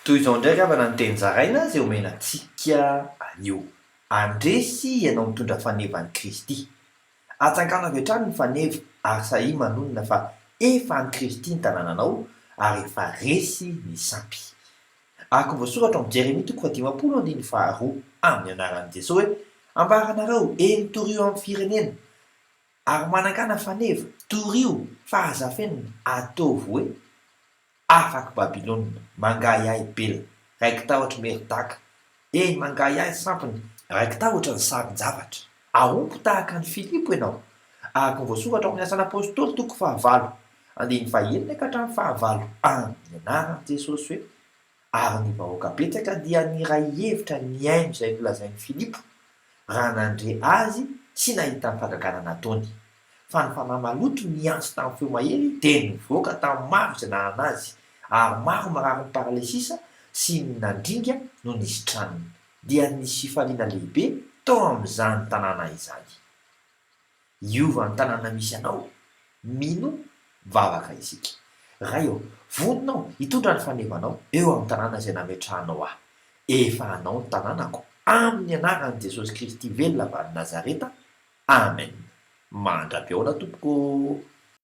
toy izao ndraiky avana ny teny zaraina zay omenantsika anio andresy ianao mitondra fanevany Kristy atsangana avy hatrany ny faneva ary sahia manonona fa efa any Kristy ny tanànanao ary efa resy ny sampy araka voasoratra amin'ny Jeremia 10:12 amin'ny anaran'i Jesosy hoe ambaranareo eny torio amin'ny firenena ary manangana faneva torio fa azafenina ataovy hoe afaky Babilôna mangahy ahy bela raiky tahotra merodaka eny mangahy ahy sampiny raiky tahotra ny sarin-javatra ahompo tahaka ny Filipo ianao araka voasoratra amin'ny asan'ny apôstôly 9:1-9 amin'ny anaran'i Jesosy hoe ary ny vahoaka betsaka dia niray hevitra ny aino izay nolazain'i Filipo raha nandre azy tsy nahita ny fahagagana nataony fa ny fanahy maloto niantso tamin'ny feo mahery dia nivoaka tamin'ny maro izay nanana azy ary maro marary ny paralesisa sy ny nandringa no nisy tranony dia nisy fifaliana lehibe tao amin'izany tanàna izany. Iova ny tanàna misy anao mino vavaka isika raha eo vononao hitondra ny fanevanao eo amin'ny tanàna izay nametrahanao ahy efa anao ny tanànako amin'ny anaran'i Jesosy Kristy velona avy any Nazareta amen. Mandrapiaona tompoko.